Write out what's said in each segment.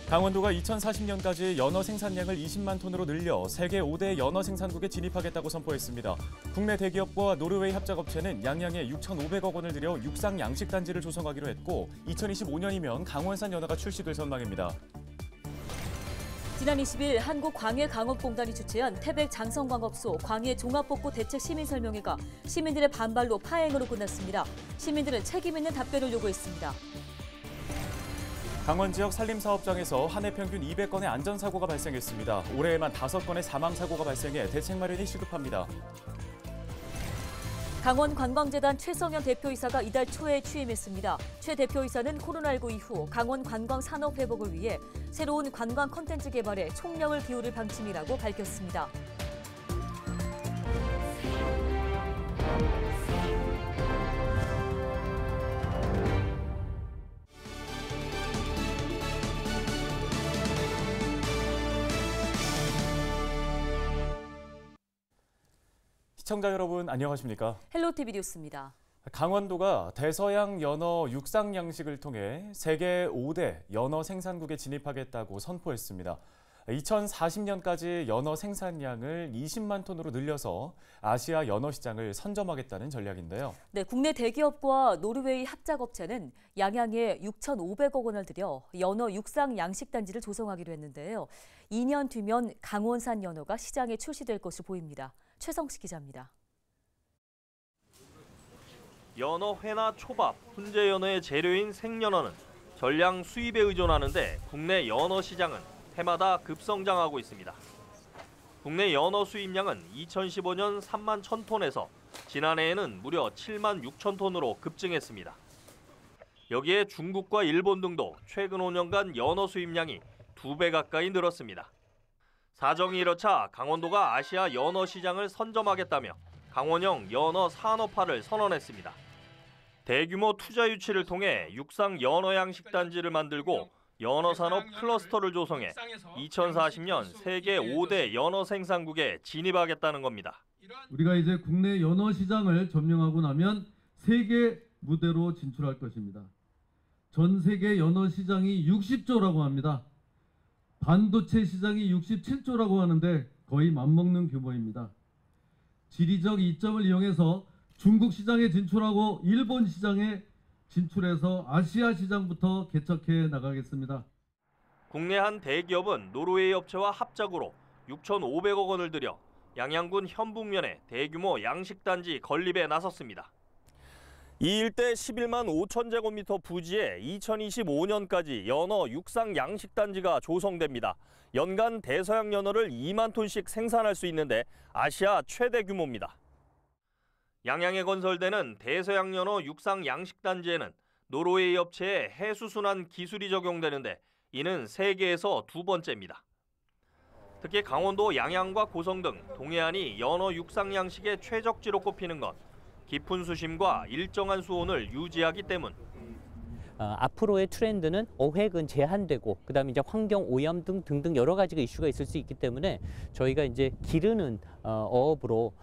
강원도가 2040년까지 연어 생산량을 20만 톤으로 늘려 세계 5대 연어 생산국에 진입하겠다고 선포했습니다. 국내 대기업과 노르웨이 합작업체는 양양에 6,500억 원을 들여 육상 양식단지를 조성하기로 했고 2025년이면 강원산 연어가 출시될 전망입니다. 지난 20일 한국광해강업공단이 주최한 태백 장성광업소 광해 종합복구 대책 시민설명회가 시민들의 반발로 파행으로 끝났습니다. 시민들은 책임 있는 답변을 요구했습니다. 강원 지역 산림사업장에서 한 해 평균 200건의 안전사고가 발생했습니다. 올해에만 5건의 사망사고가 발생해 대책 마련이 시급합니다. 강원관광재단 최성현 대표이사가 이달 초에 취임했습니다. 최 대표이사는 코로나19 이후 강원 관광 산업 회복을 위해 새로운 관광 콘텐츠 개발에 총력을 기울일 방침이라고 밝혔습니다. 시청자 여러분 안녕하십니까? 헬로티비 뉴스입니다. 강원도가 대서양 연어 육상 양식을 통해 세계 5대 연어 생산국에 진입하겠다고 선포했습니다. 2040년까지 연어 생산량을 20만 톤으로 늘려서 아시아 연어 시장을 선점하겠다는 전략인데요. 네, 국내 대기업과 노르웨이 합작업체는 양양에 6,500억 원을 들여 연어 육상 양식단지를 조성하기로 했는데요. 2년 뒤면 강원산 연어가 시장에 출시될 것으로 보입니다. 최성식 기자입니다. 연어 회나 초밥, 훈제 연어의 재료인 생연어는 전량 수입에 의존하는데 국내 연어 시장은 해마다 급성장하고 있습니다. 국내 연어 수입량은 2015년 3만 1,000톤에서 지난해에는 무려 7만 6천 톤으로 급증했습니다. 여기에 중국과 일본 등도 최근 5년간 연어 수입량이 2배 가까이 늘었습니다. 사정이 이렇자 강원도가 아시아 연어 시장을 선점하겠다며 강원형 연어 산업화를 선언했습니다. 대규모 투자 유치를 통해 육상 연어 양식단지를 만들고 연어 산업 클러스터를 조성해 2040년 세계 5대 연어 생산국에 진입하겠다는 겁니다. 우리가 이제 국내 연어 시장을 점령하고 나면 세계 무대로 진출할 것입니다. 전 세계 연어 시장이 60조라고 합니다. 반도체 시장이 67조라고 하는데 거의 맞먹는 규모입니다. 지리적 이점을 이용해서 중국 시장에 진출하고 일본 시장에 진출해서 아시아 시장부터 개척해 나가겠습니다. 국내 한 대기업은 노르웨이 업체와 합작으로 6,500억 원을 들여 양양군 현북면에 대규모 양식단지 건립에 나섰습니다. 이 일대 11만 5천 제곱미터 부지에 2025년까지 연어 육상 양식단지가 조성됩니다. 연간 대서양 연어를 2만 톤씩 생산할 수 있는데 아시아 최대 규모입니다. 양양에 건설되는 대서양 연어 육상 양식단지에는 노르웨이 업체의 해수순환 기술이 적용되는데 이는 세계에서 2번째입니다. 특히 강원도 양양과 고성 등 동해안이 연어 육상 양식의 최적지로 꼽히는 건 깊은 수심과 일정한 수온을 유지하기 때문. 앞으로의 트렌드는 어획은 제한되고 그다음에 이제 환경 오염 등등 여러 가지가 이슈가 있을 수 있기 때문에 저희가 이제 기르는 어업으로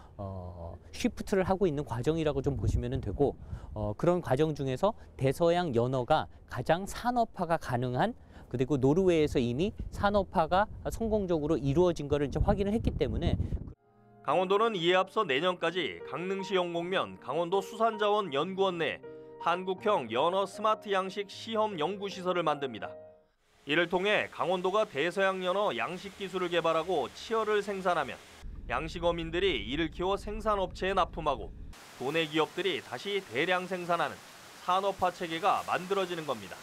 쉬프트를 하고 있는 과정이라고 좀 보시면 되고 그런 과정 중에서 대서양 연어가 가장 산업화가 가능한 그리고 노르웨이에서 이미 산업화가 성공적으로 이루어진 것을 이제 확인을 했기 때문에 강원도는 이에 앞서 내년까지 강릉시 영곡면 강원도 수산자원연구원 내에 한국형 연어 스마트 양식 시험 연구시설을 만듭니다. 이를 통해 강원도가 대서양 연어 양식 기술을 개발하고 치어를 생산하면 양식어민들이 이를 키워 생산업체에 납품하고 도내 기업들이 다시 대량 생산하는 산업화 체계가 만들어지는 겁니다.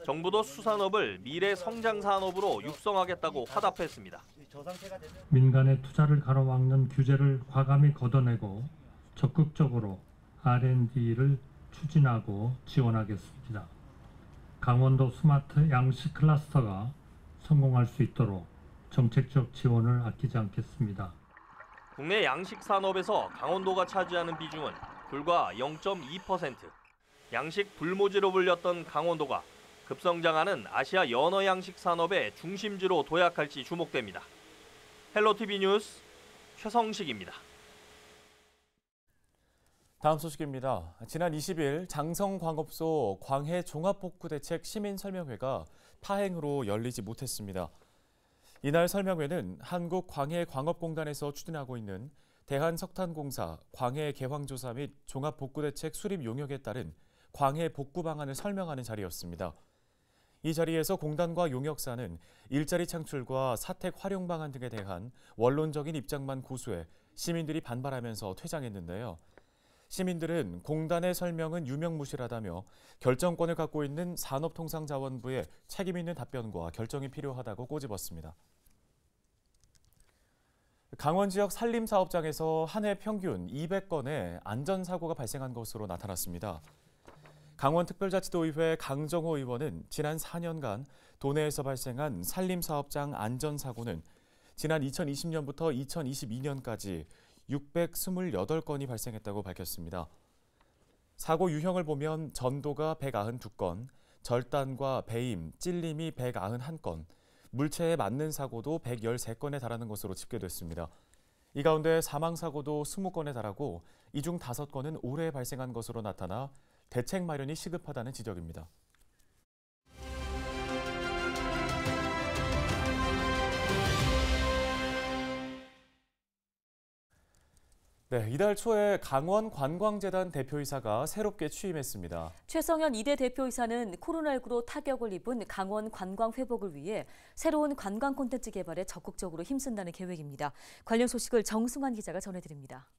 정부도 수산업을 미래 성장 산업으로 육성하겠다고 화답했습니다. 민간의 투자를 가로막는 규제를 과감히 걷어내고 적극적으로 R&D를 추진하고 지원하겠습니다. 강원도 스마트 양식 클러스터가 성공할 수 있도록 정책적 지원을 아끼지 않겠습니다. 국내 양식 산업에서 강원도가 차지하는 비중은 불과 0.2%. 양식 불모지로 불렸던 강원도가 급성장하는 아시아 연어 양식 산업의 중심지로 도약할지 주목됩니다. 헬로티비 뉴스 최성식입니다. 다음 소식입니다. 지난 20일 장성광업소 광해 종합복구대책 시민설명회가 파행으로 열리지 못했습니다. 이날 설명회는 한국광해광업공단에서 추진하고 있는 대한석탄공사 광해개황조사 및 종합복구대책 수립 용역에 따른 광해 복구 방안을 설명하는 자리였습니다. 이 자리에서 공단과 용역사는 일자리 창출과 사택 활용 방안 등에 대한 원론적인 입장만 고수해 시민들이 반발하면서 퇴장했는데요. 시민들은 공단의 설명은 유명무실하다며 결정권을 갖고 있는 산업통상자원부의 책임 있는 답변과 결정이 필요하다고 꼬집었습니다. 강원 지역 산림사업장에서 한 해 평균 200건의 안전사고가 발생한 것으로 나타났습니다. 강원특별자치도의회 강정호 의원은 지난 4년간 도내에서 발생한 산림사업장 안전사고는 지난 2020년부터 2022년까지 628건이 발생했다고 밝혔습니다. 사고 유형을 보면 전도가 192건, 절단과 배임, 찔림이 191건, 물체에 맞는 사고도 113건에 달하는 것으로 집계됐습니다. 이 가운데 사망사고도 20건에 달하고 이 중 5건은 올해 발생한 것으로 나타나 대책 마련이 시급하다는 지적입니다. 네, 이달 초에 강원관광재단 대표이사가 새롭게 취임했습니다. 최성현 2대 대표이사는 코로나19로 타격을 입은 강원 관광 회복을 위해 새로운 관광 콘텐츠 개발에 적극적으로 힘쓴다는 계획입니다. 관련 소식을 정승환 기자가 전해드립니다.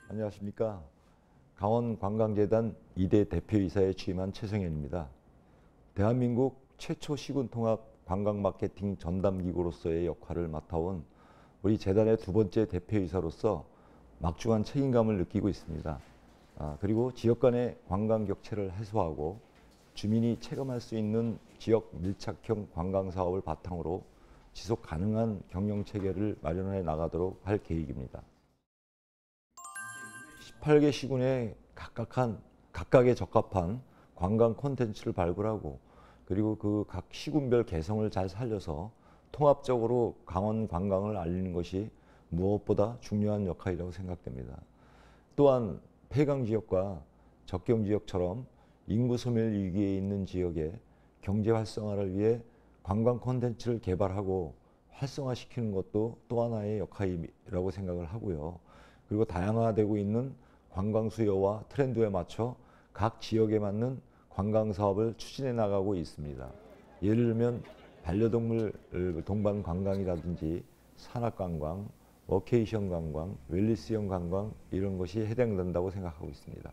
안녕하십니까. 강원관광재단 2대 대표이사에 취임한 최성현입니다. 대한민국 최초 시군통합 관광마케팅 전담기구로서의 역할을 맡아온 우리 재단의 두 번째 대표이사로서 막중한 책임감을 느끼고 있습니다. 그리고 지역 간의 관광 격차를 해소하고 주민이 체감할 수 있는 지역 밀착형 관광 사업을 바탕으로 지속 가능한 경영 체계를 마련해 나가도록 할 계획입니다. 18개 시군에 각각에 적합한 관광 콘텐츠를 발굴하고 그리고 그 각 시군별 개성을 잘 살려서 통합적으로 강원 관광을 알리는 것이 무엇보다 중요한 역할이라고 생각됩니다. 또한 폐강 지역과 적경 지역처럼 인구 소멸 위기에 있는 지역의 경제 활성화를 위해 관광 콘텐츠를 개발하고 활성화시키는 것도 또 하나의 역할이라고 생각을 하고요. 그리고 다양화되고 있는 관광 수요와 트렌드에 맞춰 각 지역에 맞는 관광 사업을 추진해 나가고 있습니다. 예를 들면 반려동물 동반 관광이라든지 산악관광, 워케이션 관광, 웰니스형 관광 이런 것이 해당된다고 생각하고 있습니다.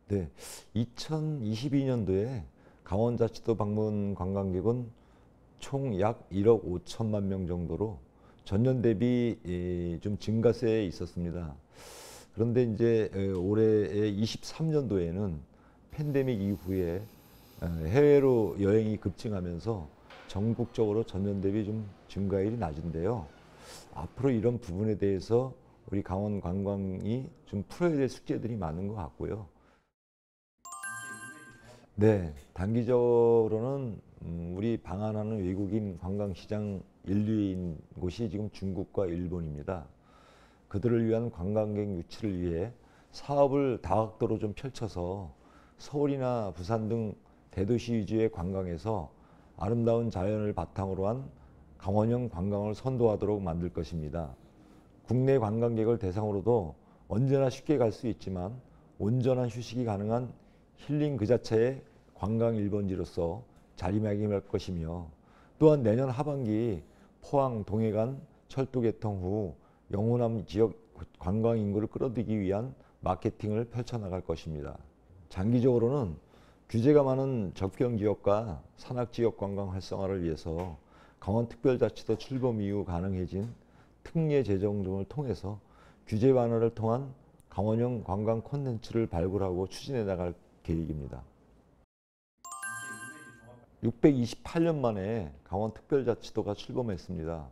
네, 2022년도에 강원자치도 방문 관광객은 총 약 1억 5천만 명 정도로 전년 대비 좀 증가세에 있었습니다. 그런데 이제 올해의 23년도에는 팬데믹 이후에 해외로 여행이 급증하면서 전국적으로 전년 대비 좀 증가율이 낮은데요. 앞으로 이런 부분에 대해서 우리 강원 관광이 좀 풀어야 될 숙제들이 많은 것 같고요. 네, 단기적으로는 우리 방한하는 외국인 관광시장 1위인 곳이 지금 중국과 일본입니다. 그들을 위한 관광객 유치를 위해 사업을 다각도로 좀 펼쳐서 서울이나 부산 등 대도시 위주의 관광에서 아름다운 자연을 바탕으로 한 강원형 관광을 선도하도록 만들 것입니다. 국내 관광객을 대상으로도 언제나 쉽게 갈 수 있지만 온전한 휴식이 가능한 힐링 그 자체의 관광 1번지로서 자리매김할 것이며 또한 내년 하반기 포항, 동해간 철도 개통 후 영호남 지역 관광 인구를 끌어들이기 위한 마케팅을 펼쳐나갈 것입니다. 장기적으로는 규제가 많은 적경 지역과 산악 지역 관광 활성화를 위해서 강원특별자치도 출범 이후 가능해진 특례 제정 등을 통해서 규제 완화를 통한 강원형 관광 콘텐츠를 발굴하고 추진해 나갈 계획입니다. 628년 만에 강원특별자치도가 출범했습니다.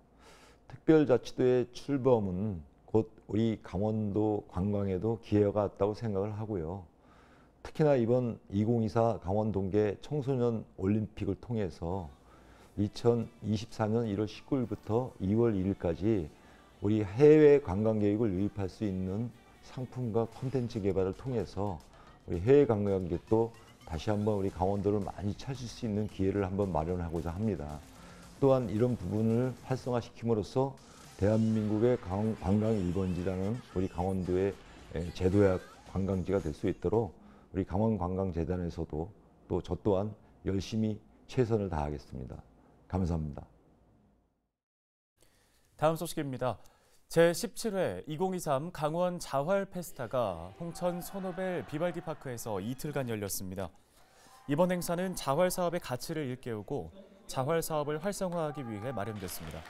특별자치도의 출범은 곧 우리 강원도 관광에도 기회가 있다고 생각을 하고요. 특히나 이번 2024 강원 동계 청소년 올림픽을 통해서 2024년 1월 19일부터 2월 2일까지 우리 해외 관광 계획을 유입할 수 있는 상품과 콘텐츠 개발을 통해서 우리 해외 관광객도 다시 한번 우리 강원도를 많이 찾을 수 있는 기회를 한번 마련하고자 합니다. 또한 이런 부분을 활성화시킴으로써 대한민국의 관광 1번지라는 우리 강원도의 제도약 관광지가 될 수 있도록 우리 강원관광재단에서도 또 저 또한 열심히 최선을 다하겠습니다. 감사합니다. 다음 소식입니다. 제17회 2023 강원 자활 페스타가 홍천 소노벨 비발디 파크에서 이틀간 열렸습니다. 이번 행사는 자활 사업의 가치를 일깨우고 자활 사업을 활성화하기 위해 마련됐습니다.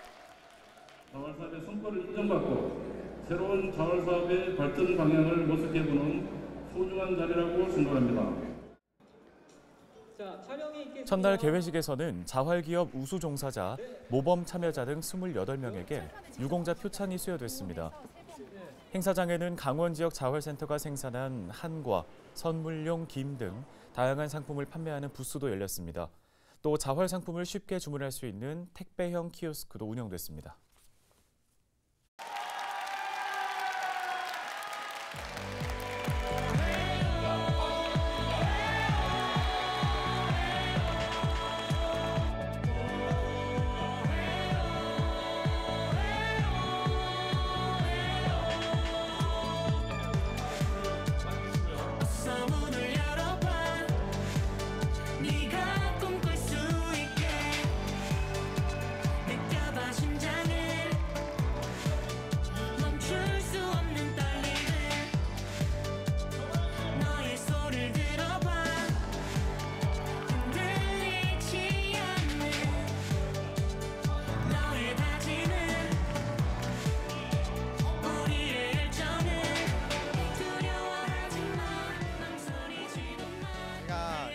자활 사업의 성과를 인정받고 새로운 자활 사업의 발전 방향을 모색해보는 소중한 자리라고 생각합니다. 첫날 개회식에서는 자활기업 우수 종사자, 모범 참여자 등 28명에게 유공자 표창이 수여됐습니다. 행사장에는 강원 지역 자활센터가 생산한 한과, 선물용 김 등 다양한 상품을 판매하는 부스도 열렸습니다. 또 자활 상품을 쉽게 주문할 수 있는 택배형 키오스크도 운영됐습니다.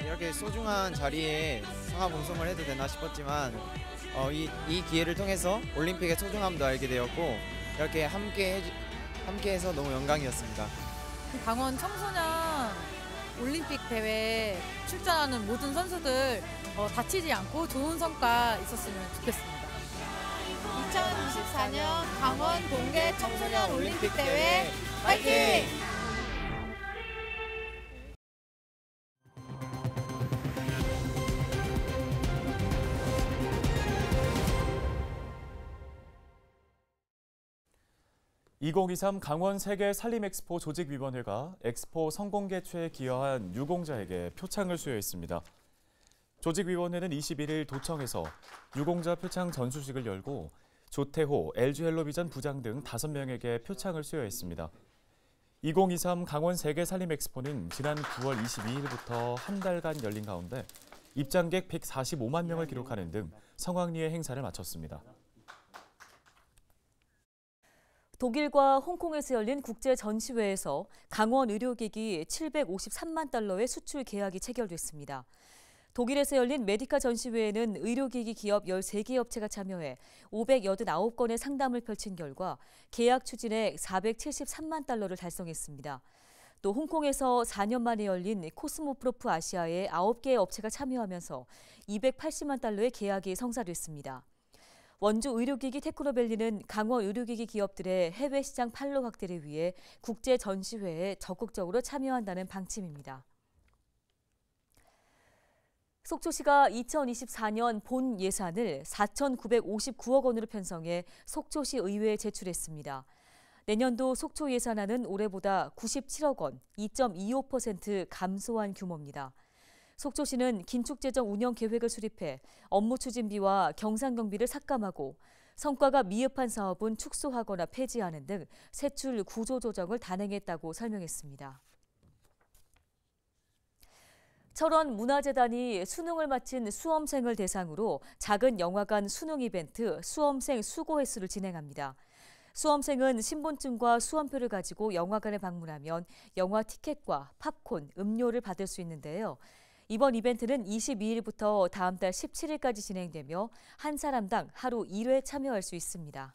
이렇게 소중한 자리에 성화봉송을 해도 되나 싶었지만 이 기회를 통해서 올림픽의 소중함도 알게 되었고 이렇게 함께해서 너무 영광이었습니다. 강원 청소년 올림픽 대회에 출전하는 모든 선수들 다치지 않고 좋은 성과 있었으면 좋겠습니다. 2024년 강원 동계 청소년 올림픽 대회 화이팅! (2023) 강원 세계 산림엑스포 조직위원회가 엑스포 성공 개최에 기여한 유공자에게 표창을 수여했습니다. 조직위원회는 21일 도청에서 유공자 표창 전수식을 열고 조태호, LG헬로비전 부장 등 5명에게 표창을 수여했습니다. 2023 강원 세계 산림엑스포는 지난 9월 22일부터 한 달간 열린 가운데 입장객 145만 명을 기록하는 등 성황리에 행사를 마쳤습니다. 독일과 홍콩에서 열린 국제 전시회에서 강원 의료기기 753만 달러의 수출 계약이 체결됐습니다. 독일에서 열린 메디카 전시회에는 의료기기 기업 13개 업체가 참여해 589건의 상담을 펼친 결과 계약 추진액 473만 달러를 달성했습니다. 또 홍콩에서 4년 만에 열린 코스모프로프 아시아에 9개의 업체가 참여하면서 280만 달러의 계약이 성사됐습니다. 원주 의료기기 테크노밸리는 강원 의료기기 기업들의 해외 시장 판로 확대를 위해 국제 전시회에 적극적으로 참여한다는 방침입니다. 속초시가 2024년 본 예산을 4,959억 원으로 편성해 속초시 의회에 제출했습니다. 내년도 속초 예산안은 올해보다 97억 원, 2.25% 감소한 규모입니다. 속초시는 긴축재정 운영 계획을 수립해 업무 추진비와 경상경비를 삭감하고 성과가 미흡한 사업은 축소하거나 폐지하는 등 세출 구조 조정을 단행했다고 설명했습니다. 철원 문화재단이 수능을 마친 수험생을 대상으로 작은 영화관 수능 이벤트 수험생 수고 횟수를 진행합니다. 수험생은 신분증과 수험표를 가지고 영화관에 방문하면 영화 티켓과 팝콘, 음료를 받을 수 있는데요. 이번 이벤트는 22일부터 다음 달 17일까지 진행되며 한 사람당 하루 1회 참여할 수 있습니다.